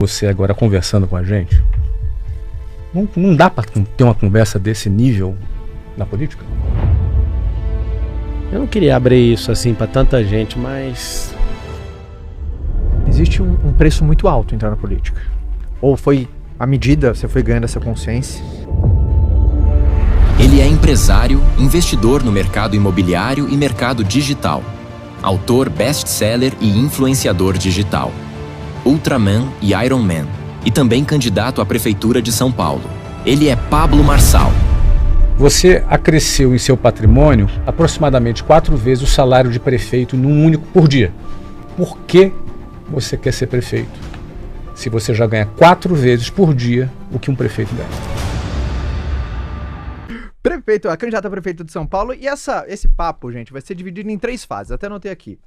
Você agora conversando com a gente, não dá para ter uma conversa desse nível na política? Eu não queria abrir isso assim para tanta gente, mas... Existe um preço muito alto entrar na política. Ou foi à medida, você foi ganhando essa consciência? Ele é empresário, investidor no mercado imobiliário e mercado digital. Autor best-seller e influenciador digital. Ultraman e Iron Man. E também candidato à Prefeitura de São Paulo. Ele é Pablo Marçal. Você acresceu em seu patrimônio aproximadamente 4 vezes o salário de prefeito num único por dia. Por que você quer ser prefeito, se você já ganha 4 vezes por dia o que um prefeito ganha? Prefeito, a candidata a prefeito de São Paulo. E esse papo, gente, vai ser dividido em 3 fases. Até anotei aqui.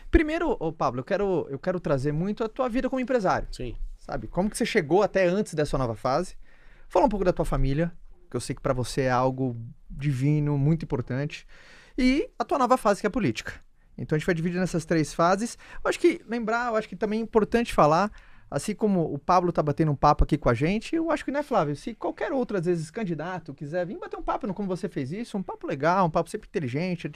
Primeiro, Pablo, eu quero trazer muito a tua vida como empresário. Sim. Sabe? Como que você chegou até antes dessa nova fase? Fala um pouco da tua família, que eu sei que pra você é algo divino, muito importante. E a tua nova fase, que é a política. Então a gente vai dividir nessas 3 fases. Eu acho que também é importante falar, assim como o Pablo tá batendo um papo aqui com a gente, eu acho que, né, Flávio, se qualquer outro, às vezes, candidato quiser vir bater um papo como você fez isso, um papo legal, um papo sempre inteligente,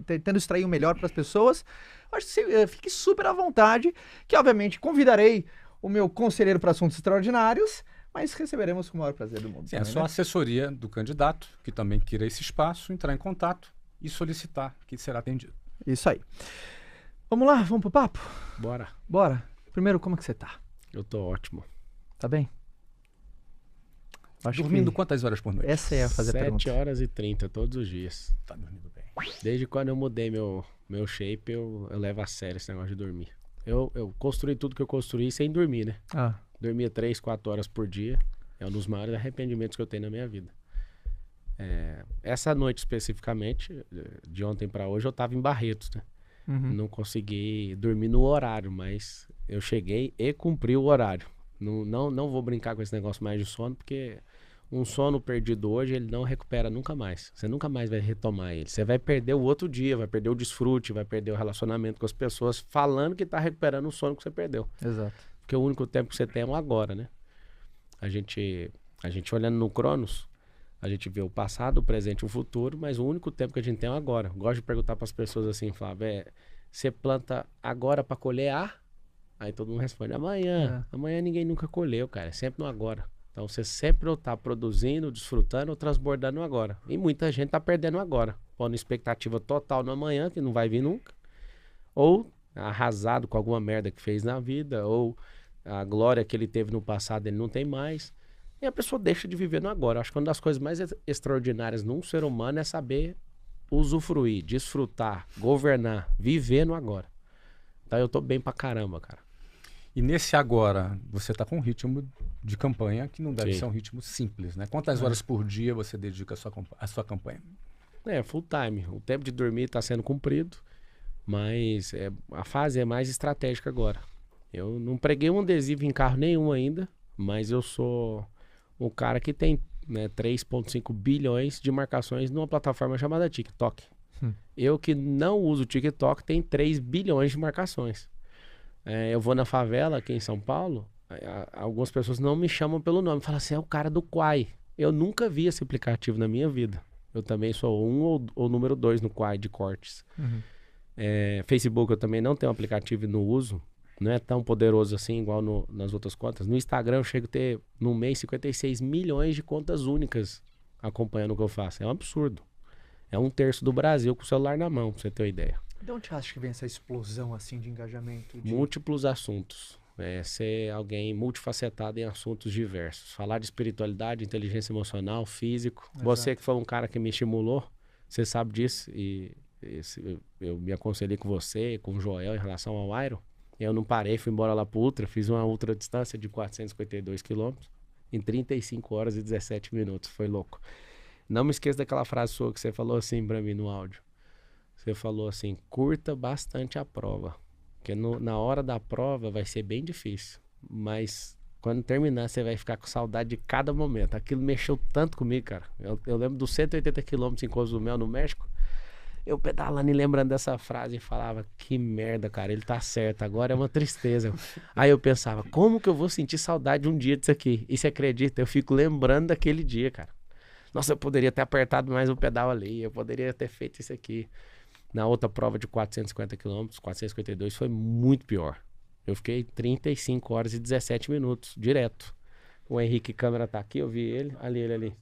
tentando extrair o melhor para as pessoas, eu acho que você fique super à vontade, que obviamente convidarei o meu conselheiro para assuntos extraordinários, mas receberemos com o maior prazer do mundo. Sim, também, é só a assessoria do candidato, que também queira esse espaço, entrar em contato e solicitar que será atendido. Isso aí. Vamos lá, vamos pro papo? Bora. Bora. Primeiro, como é que você tá? Eu tô ótimo. Tá bem? Acho Dormindo que quantas horas por noite? essa é a fazer a pergunta. 7h30 todos os dias. Tá dormindo bem. Desde quando eu mudei meu shape, eu levo a sério esse negócio de dormir. Eu construí tudo que eu construí sem dormir, né? Ah, Dormia 3, 4 horas por dia. É um dos maiores arrependimentos que eu tenho na minha vida. Essa noite especificamente, de ontem pra hoje, eu tava em Barretos, né? uhum. Não consegui dormir no horário, mas eu cheguei e cumpri o horário. Não vou brincar com esse negócio mais de sono, porque um sono perdido hoje, ele não recupera nunca mais. Você nunca mais vai retomar ele. Você vai perder o outro dia, vai perder o desfrute, vai perder o relacionamento com as pessoas, falando que tá recuperando o sono que você perdeu. Exato. Porque o único tempo que você tem é o agora, né? A gente olhando no Cronos, a gente vê o passado, o presente e o futuro, mas o único tempo que a gente tem é o agora. Eu gosto de perguntar para as pessoas assim, Flávio, você planta agora para colher? Aí todo mundo responde, amanhã. Amanhã ninguém nunca colheu, cara, é sempre no agora. Então você sempre está produzindo, desfrutando ou transbordando no agora. E muita gente está perdendo o agora, pondo expectativa total no amanhã, que não vai vir nunca, ou arrasado com alguma merda que fez na vida, ou a glória que ele teve no passado ele não tem mais. E a pessoa deixa de viver no agora. Acho que uma das coisas mais extraordinárias num ser humano é saber usufruir, desfrutar, governar, viver no agora. Então eu tô bem pra caramba, cara. E nesse agora, você está com um ritmo de campanha que não deve Sim. ser um ritmo simples, né? Quantas horas por dia você dedica à sua campanha? Full time. O tempo de dormir está sendo cumprido, mas a fase é mais estratégica agora. Eu não preguei um adesivo em carro nenhum ainda, mas eu sou o cara que tem 3,5 bilhões de marcações numa plataforma chamada TikTok. Eu que não uso o TikTok tem 3 bilhões de marcações. Eu vou na favela aqui em São Paulo, algumas pessoas não me chamam pelo nome, falam assim, é o cara do Quai. Eu nunca vi esse aplicativo na minha vida. Eu também sou ou número 2 no Quai de cortes. Uhum. Facebook eu também não tenho aplicativo e não uso. Não é tão poderoso assim igual nas outras contas. No Instagram eu chego a ter no mês 56 milhões de contas únicas acompanhando o que eu faço. É um absurdo. É 1/3 do Brasil com o celular na mão, pra você ter uma ideia. De onde você acha que vem essa explosão assim de engajamento? Múltiplos assuntos. Ser alguém multifacetado em assuntos diversos. Falar de espiritualidade, inteligência emocional, físico. Exato. Você que foi um cara que me estimulou, você sabe disso. Eu me aconselhei com você, com o Joel em relação ao Iron. Eu não parei, fui embora lá pro Ultra, fiz uma ultra distância de 452 quilômetros em 35 horas e 17 minutos. Foi louco. Não me esqueça daquela frase sua que você falou assim pra mim no áudio. Você falou assim, curta bastante a prova. Porque na hora da prova vai ser bem difícil. Mas quando terminar, você vai ficar com saudade de cada momento. Aquilo mexeu tanto comigo, cara. Eu lembro dos 180 quilômetros em Cozumel, no México. Eu pedalando e lembrando dessa frase e falava, que merda, cara, ele tá certo, agora é uma tristeza. Aí eu pensava, como que eu vou sentir saudade um dia disso aqui? E você acredita? Eu fico lembrando daquele dia, cara. Nossa, eu poderia ter apertado mais o pedal ali, eu poderia ter feito isso aqui. Na outra prova de 450 km, 452, foi muito pior. Eu fiquei 35 horas e 17 minutos, direto. O Henrique Câmara tá aqui, eu vi ele, ali.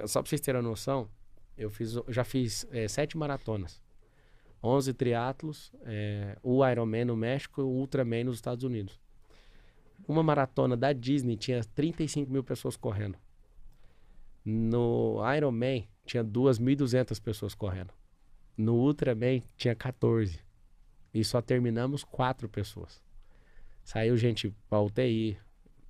Só pra vocês terem a noção, eu já fiz 7 maratonas, 11 triatlos, o Ironman no México e o Ultraman nos Estados Unidos. Uma maratona da Disney tinha 35 mil pessoas correndo. No Ironman tinha 2.200 pessoas correndo. No Ultraman tinha 14. E só terminamos 4 pessoas. Saiu gente pra UTI,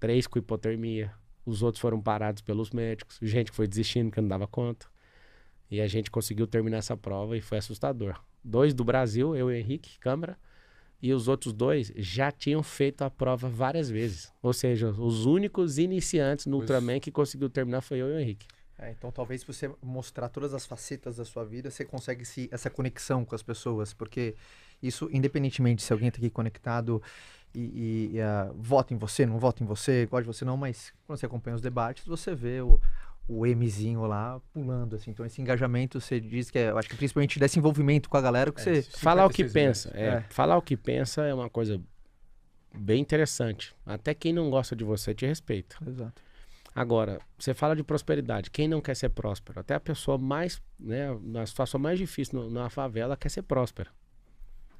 3 com hipotermia. Os outros foram parados pelos médicos. Gente que foi desistindo porque não dava conta. E a gente conseguiu terminar essa prova e foi assustador. 2 do Brasil, eu e o Henrique Câmara. E os outros 2 já tinham feito a prova várias vezes. Ou seja, os únicos iniciantes no Ultraman que conseguiu terminar foi eu e o Henrique. Então talvez se você mostrar todas as facetas da sua vida, você consegue essa conexão com as pessoas. Porque isso, independentemente se alguém está aqui conectado e vota em você, não vota em você, gosta de você não, mas quando você acompanha os debates, você vê o Mzinho lá pulando, assim. Então esse engajamento, você diz que eu acho que principalmente desse envolvimento com a galera que você... Falar o que pensa. Falar o que pensa é uma coisa bem interessante. Até quem não gosta de você te respeita. Exato. Agora, você fala de prosperidade. Quem não quer ser próspero? Até a pessoa mais, na situação mais difícil na favela quer ser próspera.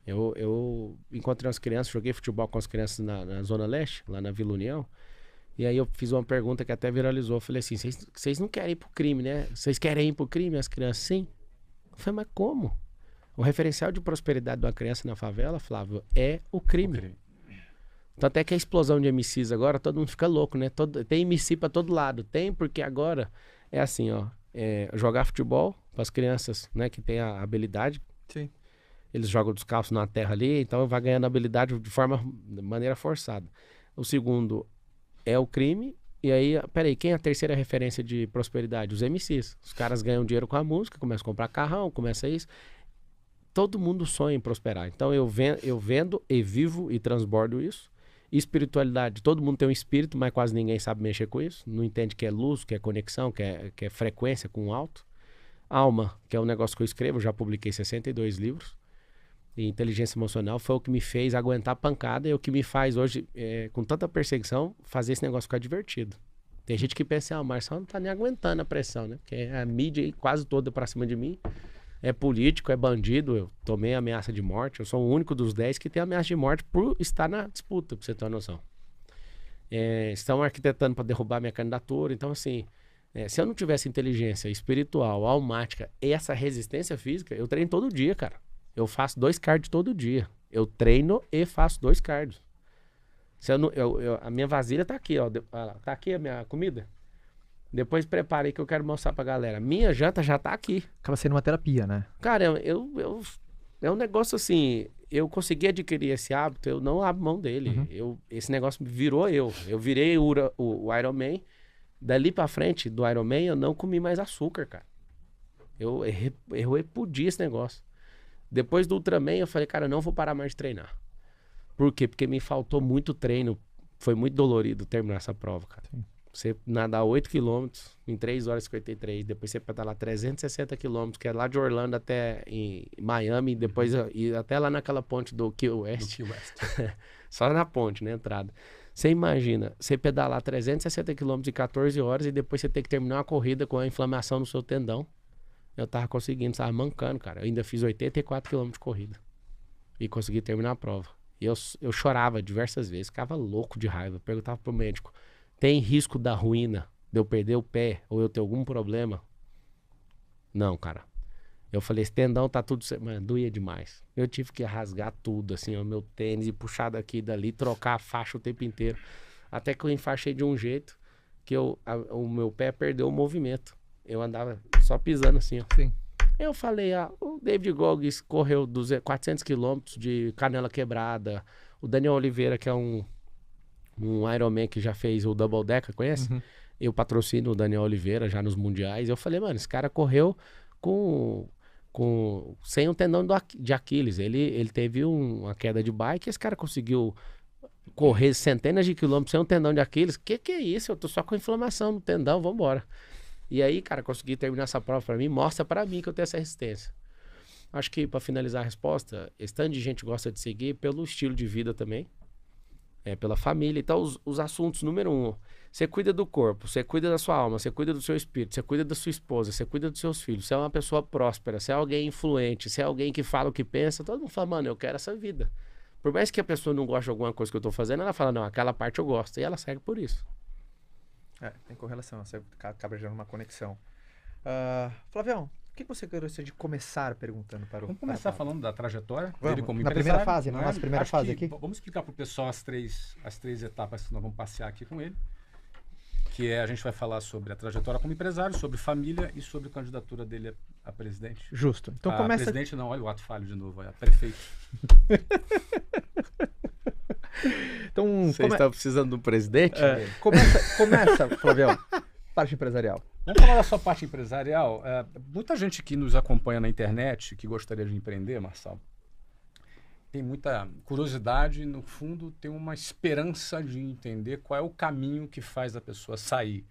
Eu encontrei umas crianças, joguei futebol com as crianças na Zona Leste, lá na Vila União. E aí eu fiz uma pergunta que até viralizou. Eu falei assim, vocês não querem ir pro crime, né? Vocês querem ir pro crime? As crianças, sim. Eu falei, mas como? O referencial de prosperidade de uma criança na favela, Flávio, é o crime. Tanto é que a explosão de MCs agora, todo mundo fica louco, né? Tem MC pra todo lado. Tem porque agora é assim, ó. Jogar futebol para as crianças, né? Que tem a habilidade. Sim. Eles jogam descalço na terra ali, então vai ganhando habilidade de maneira forçada. O segundo é o crime. E aí, peraí, quem é a terceira referência de prosperidade? Os MCs. Os caras ganham dinheiro com a música, começam a comprar carrão, começa isso. Todo mundo sonha em prosperar. Então eu vendo e vivo e transbordo isso. Espiritualidade, todo mundo tem um espírito, mas quase ninguém sabe mexer com isso. Não entende que é luz, que é conexão, que é frequência com o alto. Alma, que é um negócio que eu escrevo, já publiquei 62 livros. E inteligência emocional foi o que me fez aguentar a pancada e o que me faz hoje, com tanta perseguição, fazer esse negócio ficar divertido. Tem gente que pensa, o Marcelo não tá nem aguentando a pressão, né? Porque a mídia quase toda pra cima de mim. É político, é bandido, eu tomei ameaça de morte. Eu sou o único dos 10 que tem ameaça de morte por estar na disputa, pra você ter uma noção. Estão arquitetando para derrubar minha candidatura. Então, assim, se eu não tivesse inteligência espiritual, almática e essa resistência física, eu treino todo dia, cara. Eu faço 2 cardio todo dia. Eu treino e faço 2 cardios. A minha vasilha tá aqui, ó. Tá aqui a minha comida. Depois preparei que eu quero mostrar pra galera. Minha janta já tá aqui. Acaba sendo uma terapia, né? Cara, é um negócio assim... Eu consegui adquirir esse hábito, eu não abro mão dele. Esse negócio virou eu. Eu virei o Ironman. Dali pra frente do Ironman, eu não comi mais açúcar, cara. Eu repudi esse negócio. Depois do Ultraman, eu falei, cara, eu não vou parar mais de treinar. Por quê? Porque me faltou muito treino. Foi muito dolorido terminar essa prova, cara. Sim. Você nadar 8 km em 3 horas e 53, depois você pedalar 360 km, que é lá de Orlando até em Miami, depois ir até lá naquela ponte do Key West. Só na ponte, na entrada. Você imagina, você pedalar 360 km em 14 horas e depois você ter que terminar uma corrida com a inflamação no seu tendão. Eu tava conseguindo, tava mancando, cara. Eu ainda fiz 84 km de corrida. E consegui terminar a prova. E eu chorava diversas vezes, ficava louco de raiva. Perguntava pro médico, tem risco da ruína, de eu perder o pé ou eu ter algum problema? Não, cara. Eu falei, esse tendão tá tudo... Mano, doía demais. Eu tive que rasgar tudo, assim, o meu tênis, e puxar daqui e dali, trocar a faixa o tempo inteiro. Até que eu enfaixei de um jeito que o meu pé perdeu o movimento. Eu andava só pisando assim, ó. Sim. Eu falei, o David Goggins correu 400 quilômetros de canela quebrada. O Daniel Oliveira, que é um Ironman que já fez o Double Decker, conhece? Eu patrocino o Daniel Oliveira já nos mundiais. Eu falei, mano, esse cara correu com sem um tendão de Aquiles. Ele teve uma queda de bike, esse cara conseguiu correr centenas de quilômetros sem um tendão de Aquiles. Que é isso? Eu tô só com inflamação no tendão, vambora. E aí, cara, consegui terminar essa prova pra mim, mostra pra mim que eu tenho essa resistência. Acho que pra finalizar a resposta, esse tanto de gente gosta de seguir pelo estilo de vida também, pela família. Então, os assuntos, número 1, você cuida do corpo, você cuida da sua alma, você cuida do seu espírito, você cuida da sua esposa, você cuida dos seus filhos, você é uma pessoa próspera, você é alguém influente, você é alguém que fala o que pensa, todo mundo fala, mano, eu quero essa vida. Por mais que a pessoa não goste de alguma coisa que eu tô fazendo, ela fala, não, aquela parte eu gosto, e ela segue por isso. Tem correlação, você acaba gerando uma conexão. Flavião, o que você gostaria de começar perguntando para o... Vamos começar falando da trajetória dele como na empresário. Primeira fase, na né? nossa primeira Acho fase que aqui. Vamos explicar para o pessoal as três etapas que nós vamos passear aqui com ele. Que a gente vai falar sobre a trajetória como empresário, sobre família e sobre a candidatura dele a presidente. Justo. Então começa... Presidente não, olha o ato falho de novo, é prefeito. Então, Vocês estão precisando de um presidente? Começa, Flavião, parte empresarial. Vamos falar da sua parte empresarial. Muita gente que nos acompanha na internet, que gostaria de empreender, Marçal, tem muita curiosidade e, no fundo, tem uma esperança de entender qual é o caminho que faz a pessoa sair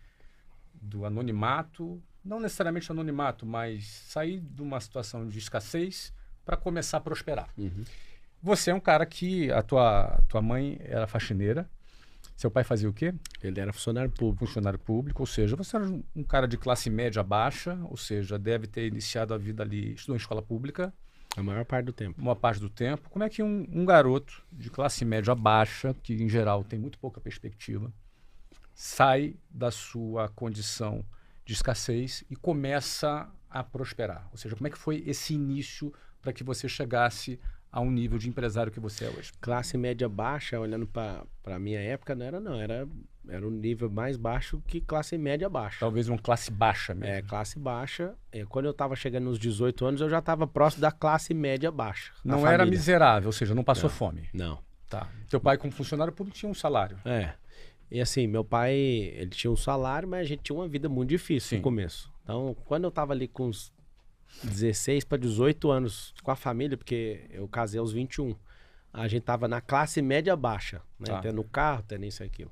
do anonimato, não necessariamente anonimato, mas sair de uma situação de escassez para começar a prosperar. Uhum. Você é um cara que a tua mãe era faxineira, seu pai fazia o quê? Ele era funcionário público. Funcionário público, ou seja, você era um cara de classe média baixa, ou seja, deve ter iniciado a vida ali, estudou em escola pública. A maior parte do tempo. Uma parte do tempo. Como é que um garoto de classe média baixa, que em geral tem muito pouca perspectiva, sai da sua condição de escassez e começa a prosperar? Ou seja, como é que foi esse início para que você chegasse a um nível de empresário que você é hoje? Classe média baixa, olhando para a minha época, era um nível mais baixo que classe média baixa. Talvez uma classe baixa mesmo. Classe baixa. Quando eu estava chegando nos 18 anos, eu já estava próximo da classe média baixa. Não era miserável, ou seja, não passou fome. Não. Tá. Teu pai, como funcionário público, tinha um salário. E assim, meu pai, ele tinha um salário, mas a gente tinha uma vida muito difícil no começo. Então, quando eu estava ali com uns 16 para 18 anos com a família, porque eu casei aos 21, a gente tava na classe média baixa, né? Tendo carro, tendo isso e aquilo.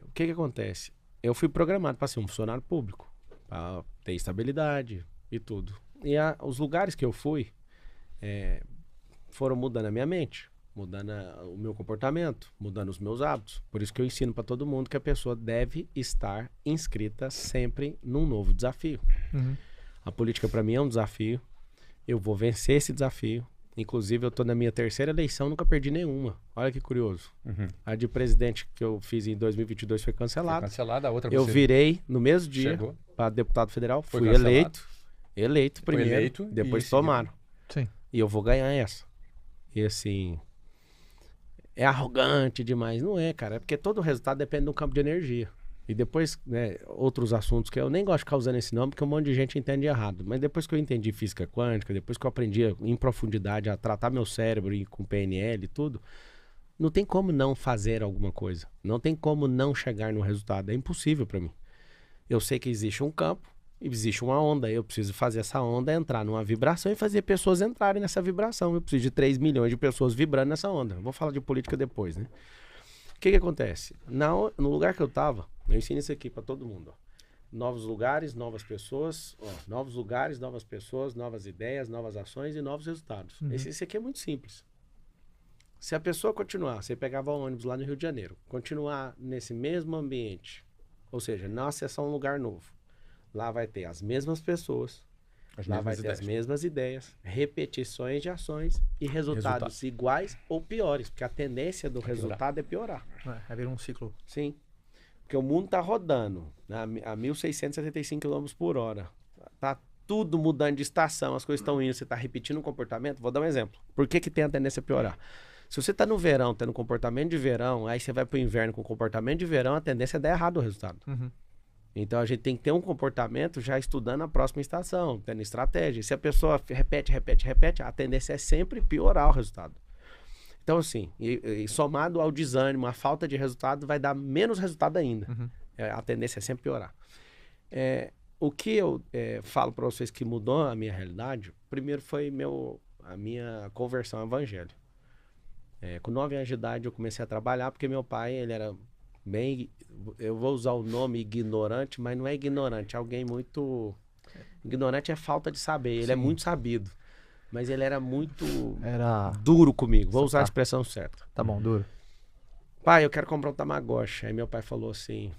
O que acontece? Eu fui programado para ser um funcionário público, para ter estabilidade e tudo. E os lugares que eu fui foram mudando a minha mente, mudando o meu comportamento, mudando os meus hábitos. Por isso que eu ensino para todo mundo que a pessoa deve estar inscrita sempre num novo desafio. Uhum. A política para mim é um desafio. Eu vou vencer esse desafio. Inclusive, eu estou na minha terceira eleição, nunca perdi nenhuma. Olha que curioso. Uhum. A de presidente que eu fiz em 2022 foi cancelada. Foi cancelada, a outra eu virei no mesmo dia para deputado federal. Foi fui cancelado. eleito primeiro, foi eleito, depois tomaram. Sim. E eu vou ganhar essa. E assim, é arrogante demais. Não é, cara. É porque todo resultado depende do campo de energia. E depois, né, outros assuntos que eu nem gosto de ficar usando esse nome, porque um monte de gente entende errado. Mas depois que eu entendi física quântica, depois que eu aprendi em profundidade a tratar meu cérebro e com PNL e tudo, não tem como não fazer alguma coisa. Não tem como não chegar no resultado. É impossível para mim. Eu sei que existe um campo, existe uma onda. Eu preciso fazer essa onda entrar numa vibração e fazer pessoas entrarem nessa vibração. Eu preciso de 3 milhões de pessoas vibrando nessa onda. Vou falar de política depois, né? O que acontece? No lugar que eu tava, eu ensino isso aqui para todo mundo. Ó. Novos lugares, novas pessoas. Novos lugares, novas pessoas, novas ideias, novas ações e novos resultados. Uhum. Esse aqui é muito simples. Se a pessoa continuar, você pegava um ônibus lá no Rio de Janeiro, continuar nesse mesmo ambiente, ou seja, não acessar um lugar novo, lá vai ter as mesmas pessoas, lá vai ter as mesmas ideias, repetições de ações e resultados iguais ou piores, porque a tendência do resultado é piorar. É vir um ciclo. Sim. Porque o mundo tá rodando, né, a 1.675 km por hora. Tá tudo mudando de estação, as coisas estão indo, você tá repetindo um comportamento. Vou dar um exemplo. Por que tem a tendência a piorar? Se você tá no verão, tendo comportamento de verão, aí você vai pro inverno com comportamento de verão, a tendência é dar errado o resultado. Uhum. Então a gente tem que ter um comportamento já estudando a próxima estação, tendo estratégia. Se a pessoa repete, a tendência é sempre piorar o resultado. Então assim, e somado ao desânimo, a falta de resultado, vai dar menos resultado ainda. Uhum. A tendência é sempre piorar. o que eu falo para vocês que mudou a minha realidade, primeiro foi a minha conversão ao evangelho. Com 9 anos de idade eu comecei a trabalhar porque meu pai, ele era bem, eu vou usar o nome ignorante, mas não é ignorante, é alguém muito... Ignorante é falta de saber, ele é muito sabido. Mas ele era muito duro comigo, vou usar a expressão certa. Tá bom, duro. Pai, eu quero comprar um Tamagotchi. Aí meu pai falou assim,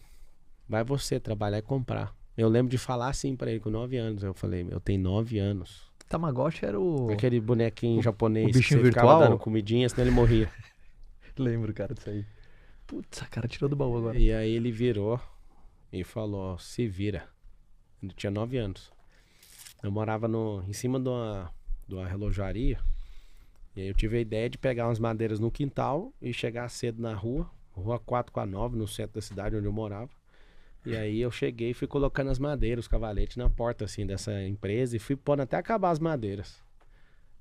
vai você trabalhar e comprar. Eu lembro de falar assim pra ele com 9 anos. Eu falei, eu tenho 9 anos. Tamagotchi era o... Aquele bonequinho japonês o bichinho que você virtual? ficava dando comidinha, senão ele morria. Lembro, cara, disso aí. Putz, a cara tirou do baú agora. E aí ele virou e falou, se vira. Eu tinha 9 anos. Eu morava em cima de uma relojaria. E aí eu tive a ideia de pegar umas madeiras no quintal e chegar cedo na rua 4 com a 9, no centro da cidade onde eu morava. E aí eu cheguei e fui colocando as madeiras, os cavaletes na porta assim dessa empresa e fui pondo até acabar as madeiras.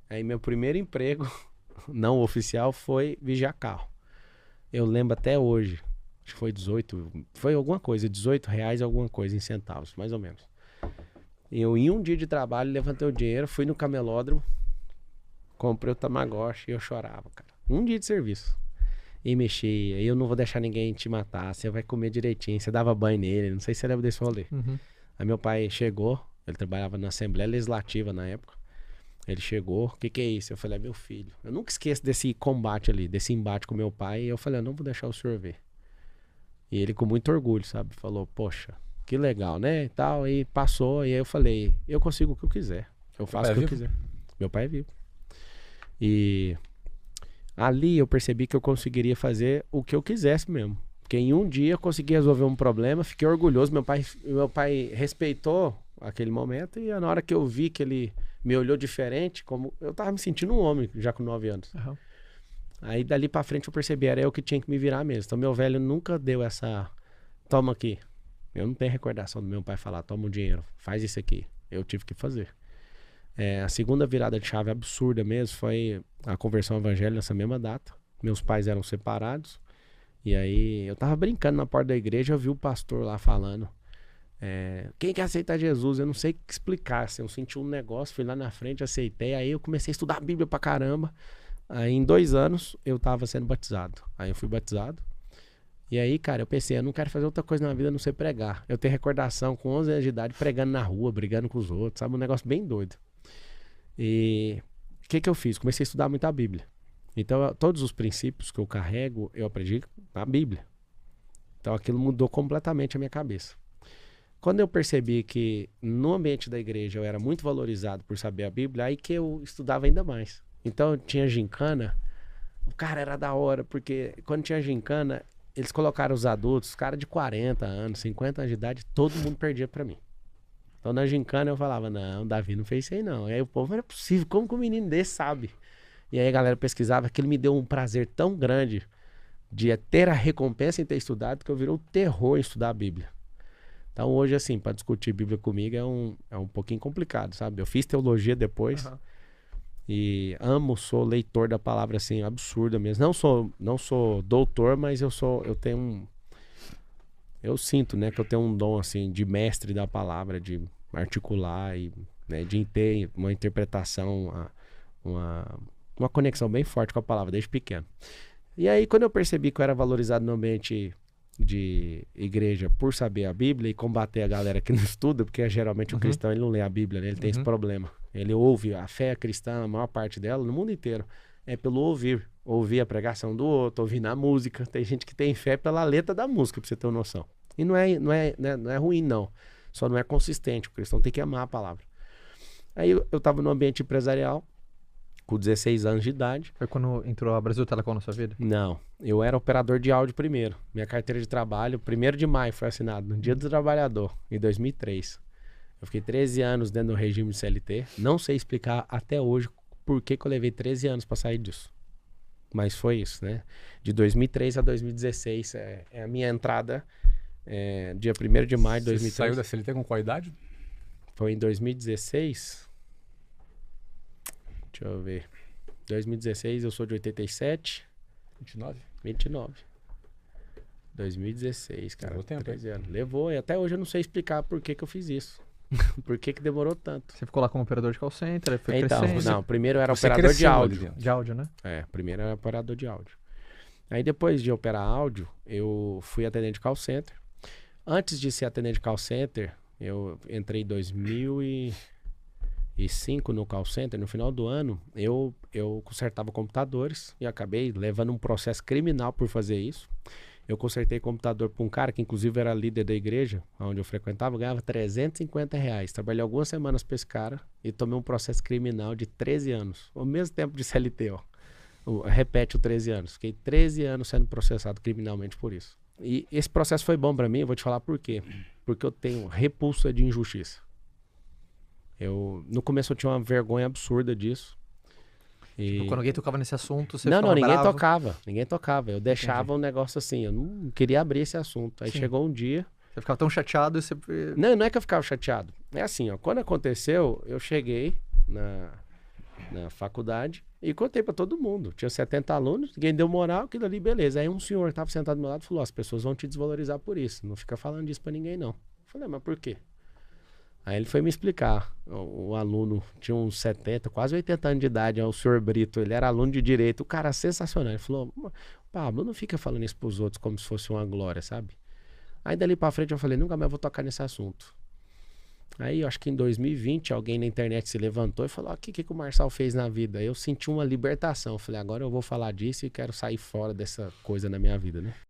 Aí meu primeiro emprego não oficial foi vigiar carro. Eu lembro até hoje, acho que foi 18, foi alguma coisa, R$18 alguma coisa em centavos, mais ou menos. Eu em um dia de trabalho levantei o dinheiro, fui no camelódromo, comprei o Tamagotchi e eu chorava, cara. Um dia de serviço. E mexia, eu não vou deixar ninguém te matar, você vai comer direitinho, você dava banho nele, não sei se você lembra desse rolê. Aí meu pai chegou, ele trabalhava na Assembleia Legislativa na época, ele chegou, o que é isso? Eu falei, meu filho, eu nunca esqueço desse combate ali, desse embate com meu pai, e eu falei, eu não vou deixar o senhor ver. E ele com muito orgulho, sabe, falou, poxa, que legal, né, e tal, e passou, e aí eu falei, eu consigo o que eu quiser, eu faço o que eu quiser. Meu pai é vivo. E ali eu percebi que eu conseguiria fazer o que eu quisesse mesmo. Porque em um dia eu consegui resolver um problema, fiquei orgulhoso. Meu pai respeitou aquele momento e na hora que eu vi que ele me olhou diferente, como eu tava me sentindo um homem já com 9 anos. Uhum. Aí dali pra frente eu percebi, era eu que tinha que me virar mesmo. Então meu velho nunca deu essa, toma aqui. Eu não tenho recordação do meu pai falar, toma o dinheiro, faz isso aqui. Eu tive que fazer. A segunda virada de chave absurda mesmo foi a conversão ao evangelho nessa mesma data. Meus pais eram separados. E aí eu tava brincando na porta da igreja, eu vi o pastor lá falando, quem quer aceitar Jesus? Eu não sei explicar, assim, eu senti um negócio, fui lá na frente, aceitei. Aí eu comecei a estudar a Bíblia pra caramba. Aí em 2 anos eu tava sendo batizado. Aí eu fui batizado. E aí, cara, eu pensei, eu não quero fazer outra coisa na vida a não ser pregar. Eu tenho recordação com 11 anos de idade pregando na rua, brigando com os outros, sabe? Um negócio bem doido. E o que eu fiz? Comecei a estudar muito a Bíblia. Então, todos os princípios que eu carrego, eu aprendi na Bíblia. Então, aquilo mudou completamente a minha cabeça. Quando eu percebi que no ambiente da igreja eu era muito valorizado por saber a Bíblia, aí que eu estudava ainda mais. Então, tinha gincana, o cara era da hora, porque quando tinha gincana, eles colocaram os adultos, os caras de 40 anos, 50 anos de idade, todo mundo perdia pra mim. Então na gincana eu falava, não, Davi não fez isso aí não. E aí o povo, não é possível, como que um menino desse sabe? E aí a galera pesquisava, aquilo me deu um prazer tão grande de ter a recompensa em ter estudado, que eu virou terror em estudar a Bíblia. Então hoje assim, para discutir Bíblia comigo é um pouquinho complicado, sabe? Eu fiz teologia depois e sou leitor da palavra assim, absurda mesmo. Não sou doutor, mas eu sinto, né, que eu tenho um dom, assim, de mestre da palavra, de articular e, né, de ter uma interpretação, uma conexão bem forte com a palavra, desde pequeno. E aí, quando eu percebi que eu era valorizado no ambiente de igreja por saber a Bíblia e combater a galera que não estuda, porque geralmente o cristão, ele não lê a Bíblia, né, ele tem esse problema. Ele ouve a fé cristã, a maior parte dela, no mundo inteiro, é pelo ouvir a pregação do outro, ouvir na música. Tem gente que tem fé pela letra da música, pra você ter uma noção. E não é ruim, não. Só não é consistente. O cristão tem que amar a palavra. Aí eu tava no ambiente empresarial, com 16 anos de idade. Foi quando entrou a Brasil Telecom na sua vida? Não. Eu era operador de áudio primeiro. Minha carteira de trabalho, 1º de maio, foi assinado, no Dia do Trabalhador, em 2003. Eu fiquei 13 anos dentro do regime de CLT. Não sei explicar até hoje por que eu levei 13 anos para sair disso. Mas foi isso, né? De 2003 a 2016 é a minha entrada, dia 1º de maio de 2003. Você saiu da CLT com qual idade? Foi em 2016. Deixa eu ver. 2016, eu sou de 87. 29. 2016, cara. Levou tempo, 13 anos. Levou, e até hoje eu não sei explicar por que eu fiz isso. Por que que demorou tanto? Você ficou lá como operador de call center, aí foi Então, crescendo. não, primeiro eu era Você operador de cresceu ali áudio. dentro. De áudio, né? Primeiro eu era operador de áudio. Aí depois de operar áudio, eu fui atendente de call center. Antes de ser atendente de call center, eu entrei em 2005 no call center. No final do ano, eu consertava computadores e acabei levando um processo criminal por fazer isso. Eu consertei computador para um cara que inclusive era líder da igreja, onde eu frequentava, ganhava R$350. Trabalhei algumas semanas para esse cara e tomei um processo criminal de 13 anos. Ao mesmo tempo de CLT, ó. Repete o 13 anos. Fiquei 13 anos sendo processado criminalmente por isso. E esse processo foi bom para mim, eu vou te falar por quê. Porque eu tenho repulsa de injustiça. No começo eu tinha uma vergonha absurda disso. E... Tipo, quando alguém tocava nesse assunto, você Não, ficava ninguém bravo. tocava. Ninguém tocava. Eu deixava um negócio assim, eu não queria abrir esse assunto. Aí Sim. chegou um dia... Você ficava tão chateado e você... Não é que eu ficava chateado. É assim, ó, quando aconteceu, eu cheguei na faculdade e contei pra todo mundo. Tinha 70 alunos, ninguém deu moral, aquilo ali, beleza. Aí um senhor que tava sentado do meu lado falou, ó, as pessoas vão te desvalorizar por isso. Não fica falando disso pra ninguém, não. Eu falei, mas por quê? Aí ele foi me explicar. O aluno tinha uns 70, quase 80 anos de idade, o senhor Brito, ele era aluno de direito, o cara sensacional. Ele falou, Pablo, não fica falando isso pros outros como se fosse uma glória, sabe? Aí dali pra frente eu falei, nunca mais vou tocar nesse assunto. Aí eu acho que em 2020 alguém na internet se levantou e falou, o que o Marçal fez na vida? Aí eu senti uma libertação. Eu falei, agora eu vou falar disso e quero sair fora dessa coisa na minha vida, né?